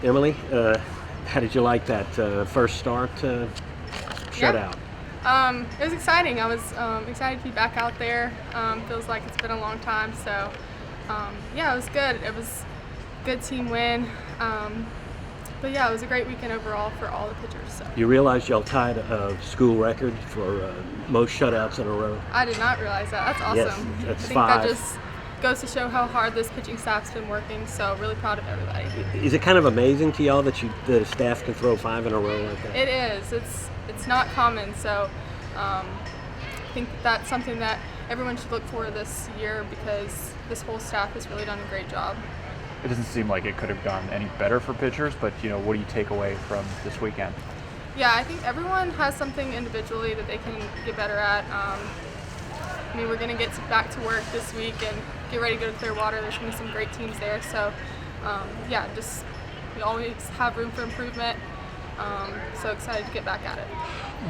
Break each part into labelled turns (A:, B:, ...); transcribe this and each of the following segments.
A: Emilee, how did you like that first start shutout?
B: It was exciting. I was excited to be back out there. Feels like it's been a long time. So, yeah, it was good. It was a good team win. But yeah, it was a great weekend overall for all the pitchers. So.
A: You realize y'all tied a school record for most shutouts in a row?
B: I did not realize that. That's awesome.
A: Yes, that's
B: I think
A: 5.
B: that just goes to show how hard this pitching staff's been working. So really proud of everybody.
A: Is it kind of amazing to y'all that the staff can throw 5 in a row like that?
B: It is. It's not common. So I think that's something that everyone should look for this year because this whole staff has really done a great job.
C: It doesn't seem like it could have gone any better for pitchers, but what do you take away from this weekend?
B: Yeah, I think everyone has something individually that they can get better at. I mean, we're going to get back to work this week and get ready to go to Clearwater. There's going to be some great teams there. So, yeah, just we always have room for improvement. So excited to get back at it.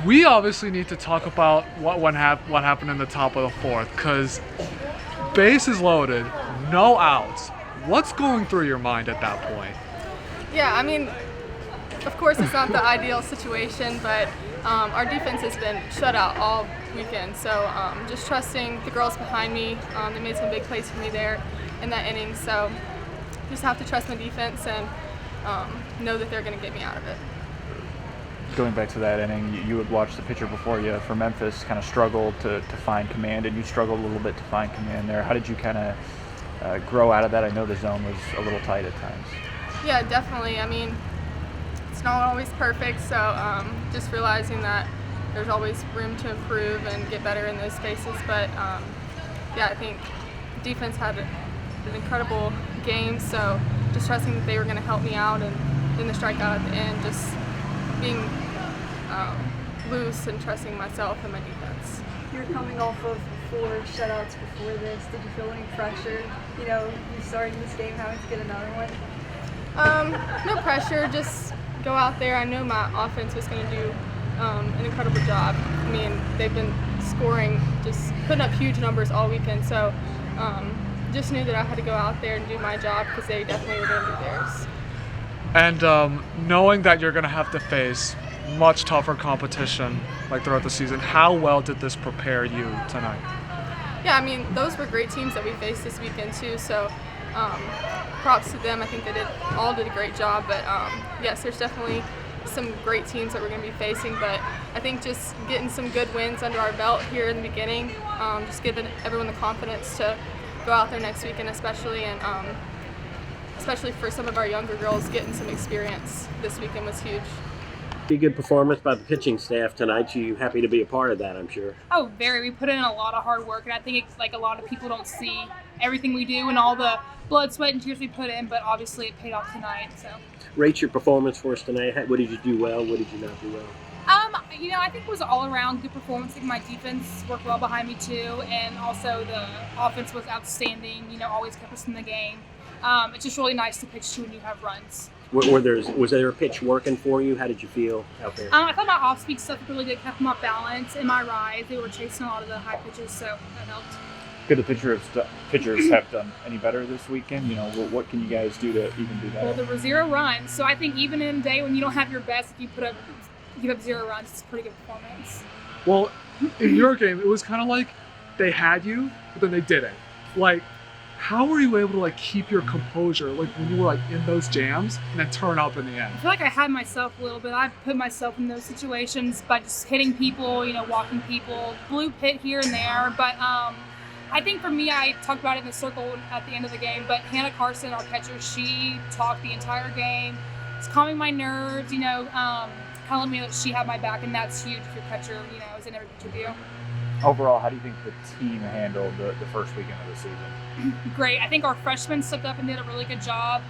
D: We obviously need to talk about what happened in the top of the 4th because bases loaded, no outs. What's going through your mind at that point?
B: Yeah, I mean, of course it's not the ideal situation, but our defense has been shut out all weekend. So just trusting the girls behind me. They made some big plays for me there in that inning. So just have to trust my defense and know that they're going to get me out of it.
C: Going back to that inning, you had watched the pitcher before you for Memphis kind of struggle to find command, and you struggled a little bit to find command there. How did you kind of grow out of that? I know the zone was a little tight at times.
B: Yeah, definitely. I mean, it's not always perfect, so just realizing that there's always room to improve and get better in those spaces. But yeah, I think defense had an incredible game, so just trusting that they were going to help me out, and then the strikeout at the end, just being loose and trusting myself and my defense.
E: You're coming off of 4 shutouts before this. Did you feel any pressure? You starting this game, having to get another one?
B: No pressure. Just go out there. I know my offense was going to do an incredible job. I mean, they've been scoring, just putting up huge numbers all weekend. So just knew that I had to go out there and do my job because they definitely were going to do theirs.
D: And knowing that you're going to have to face much tougher competition like throughout the season, how well did this prepare you tonight?
B: Yeah, I mean, those were great teams that we faced this weekend too, so props to them. I think they all did a great job, but yes, there's definitely some great teams that we're going to be facing, but I think just getting some good wins under our belt here in the beginning, just giving everyone the confidence to go out there next weekend especially, and especially for some of our younger girls, getting some experience this weekend was huge.
A: Pretty good performance by the pitching staff tonight. You happy to be a part of that, I'm sure.
F: Oh, very. We put in a lot of hard work, and I think it's like a lot of people don't see everything we do and all the blood, sweat, and tears we put in, but obviously it paid off tonight. So.
A: Rate your performance for us tonight. What did you do well? What did you not do well?
F: I think it was an all-around good performance. I think my defense worked well behind me too, and also the offense was outstanding. Always kept us in the game. It's just really nice to pitch to when you have runs.
A: Was there a pitch working for you? How did you feel out there?
F: I thought my off-speed stuff was really good, kept them off balance, and my rise, they were chasing a lot of the high pitches, so that helped.
C: Could the pitchers have done any better this weekend? What can you guys do to even do that?
F: Well, there were 0 runs, so I think even in a day when you don't have your best, if you give up 0 runs, it's a pretty good performance.
D: Well, in your game, it was kind of like they had you, but then they didn't. How were you able to keep your composure when you were in those jams and then turn up in the end?
F: I feel like I had myself a little bit. I put myself in those situations by just hitting people, walking people, blue pit here and there. But I think for me, I talked about it in the circle at the end of the game, but Hannah Carson, our catcher, she talked the entire game. It's calming my nerves, telling me that she had my back, and that's huge if your catcher, is in every pitch with you.
C: Overall, how do you think the team handled the first weekend of the season?
F: Great. I think our freshmen stepped up and did a really good job.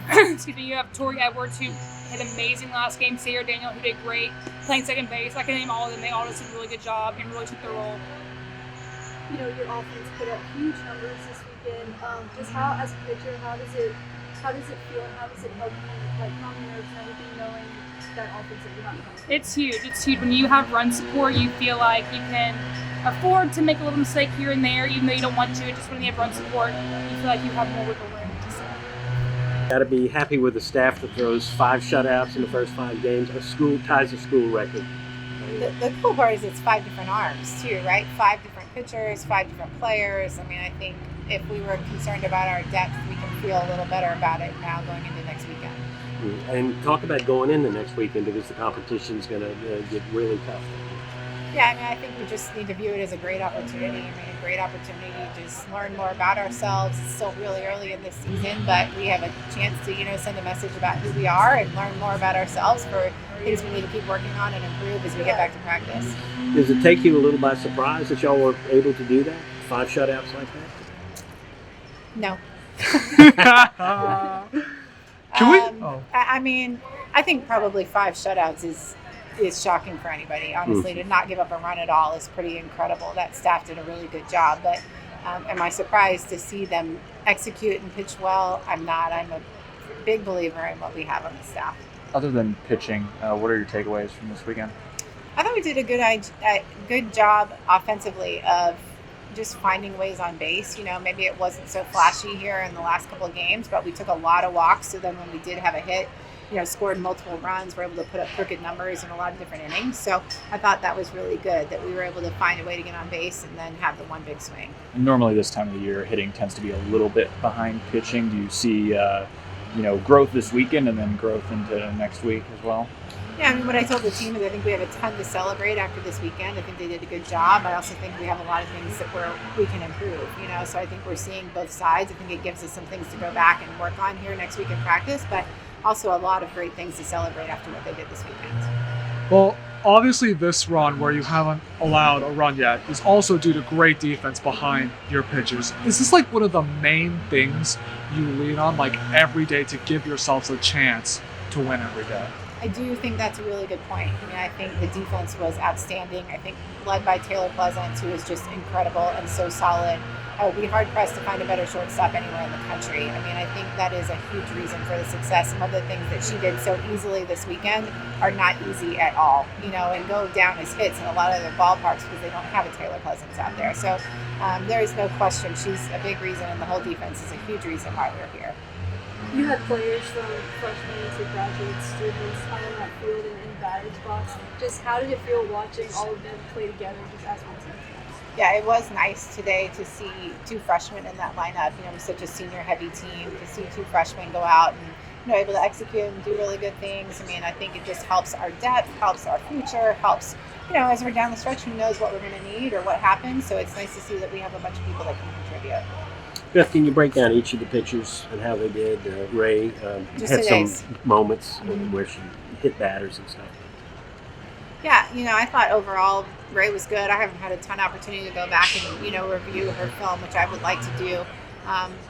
F: Excuse me. You have Tori Edwards, who had an amazing last game. Sarah Daniel, who did great playing second base. I can name all of them. They all just did a really good job and really took their role.
E: Your offense put up huge numbers this weekend. Just how, as a pitcher, how does it feel, and how does it help you, calm your nerves and everything, knowing that offense that you're not playing?
F: It's huge. It's huge. When you have run support, you feel like you can afford to make a little mistake here and there, even though you don't want to. Just when you have run support, you feel like you have more wiggle room.
A: Got to be happy with the staff that throws 5 shutouts in the first 5 games. Ties a school record.
G: The cool part is it's 5 different arms too, right? 5 different pitchers, 5 different players. I mean, I think if we were concerned about our depth, we can feel a little better about it now going into next weekend.
A: And talk about going into next weekend because the competition's going to get really tough.
G: Yeah, I mean, I think we just need to view it as a great opportunity. I mean, a great opportunity to just learn more about ourselves. It's still really early in this season, but we have a chance to, send a message about who we are and learn more about ourselves for things we need to keep working on and improve as we get back to practice.
A: Does it take you a little by surprise that y'all were able to do that? 5 shutouts like that?
G: No.
D: Can we?
G: I mean, I think probably 5 shutouts is shocking for anybody. Honestly, to not give up a run at all is pretty incredible. That staff did a really good job. But am I surprised to see them execute and pitch well? I'm not. I'm a big believer in what we have on the staff.
C: Other than pitching, what are your takeaways from this weekend?
G: I thought we did a good job offensively of just finding ways on base. Maybe it wasn't so flashy here in the last couple of games, but we took a lot of walks. So then when we did have a hit, scored multiple runs, we're able to put up crooked numbers in a lot of different innings. So I thought that was really good that we were able to find a way to get on base and then have the one big swing.
C: And normally this time of the year, hitting tends to be a little bit behind pitching. Do you see, growth this weekend and then growth into next week as well?
G: Yeah, I mean, what I told the team is I think we have a ton to celebrate after this weekend. I think they did a good job. I also think we have a lot of things that we can improve, So I think we're seeing both sides. I think it gives us some things to go back and work on here next week in practice, but also a lot of great things to celebrate after what they did this weekend.
D: Well, obviously this run where you haven't allowed a run yet is also due to great defense behind your pitchers. Is this like one of the main things you lean on like every day to give yourselves a chance to win every day?
G: I do think that's a really good point. I mean, I think the defense was outstanding. I think led by Taylor Pleasance, who is just incredible and so solid. I would be hard-pressed to find a better shortstop anywhere in the country. I mean, I think that is a huge reason for the success. Some of the things that she did so easily this weekend are not easy at all, and go down as hits in a lot of their ballparks because they don't have a Taylor Pleasance out there. So there is no question she's a big reason, and the whole defense is a huge reason why we're here.
E: You had players from freshmen to graduate students on that field and in batter's box. Just how did it feel watching all of them play together just as one team?
G: Yeah, it was nice today to see 2 freshmen in that lineup. It was such a senior-heavy team to see 2 freshmen go out and able to execute and do really good things. I mean, I think it just helps our depth, helps our future, helps as we're down the stretch, who knows what we're going to need or what happens. So it's nice to see that we have a bunch of people that can contribute.
A: Beth, can you break down each of the pitchers and how they did? Ray had some moments where she hit batters and stuff.
G: Yeah, I thought overall Ray was good. I haven't had a ton of opportunity to go back and, review her film, which I would like to do.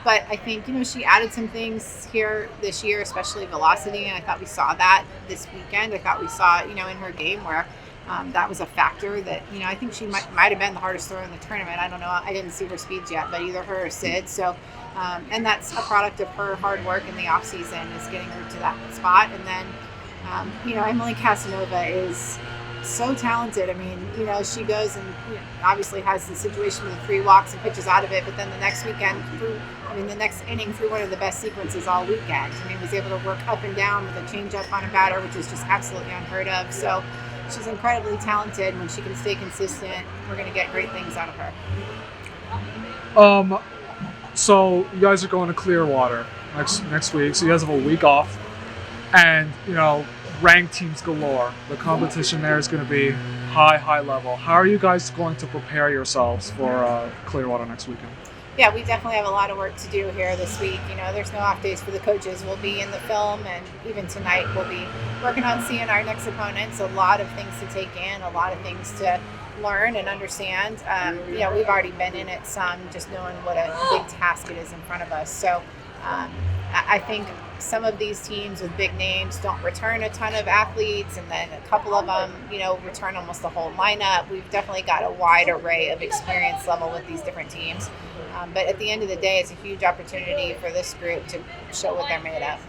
G: But I think, she added some things here this year, especially velocity, and I thought we saw that this weekend. I thought we saw, in her game where that was a factor that, I think she might have been the hardest thrower in the tournament. I don't know. I didn't see her speeds yet, but either her or Sid. So, and that's a product of her hard work in the offseason is getting her to that spot. And then, Emilee Cassanova is so talented. I mean, she goes and obviously has the situation with the 3 walks and pitches out of it, but then the next weekend, the next inning threw one of the best sequences all weekend. I mean, was able to work up and down with a changeup on a batter, which is just absolutely unheard of. So she's incredibly talented. When she can stay consistent, we're going to get great things out of her.
D: So you guys are going to Clearwater next week, so you guys have a week off, and ranked teams galore. The competition there is going to be high level. How are you guys going to prepare yourselves for Clearwater next weekend?
G: Yeah, we definitely have a lot of work to do here this week. There's no off days for the coaches. We'll be in the film, and even tonight we'll be working on seeing our next opponents. A lot of things to take in, a lot of things to learn and understand. We've already been in it some, just knowing what a big task it is in front of us. So I think some of these teams with big names don't return a ton of athletes, and then a couple of them, return almost the whole lineup. We've definitely got a wide array of experience level with these different teams. But at the end of the day, it's a huge opportunity for this group to show what they're made of.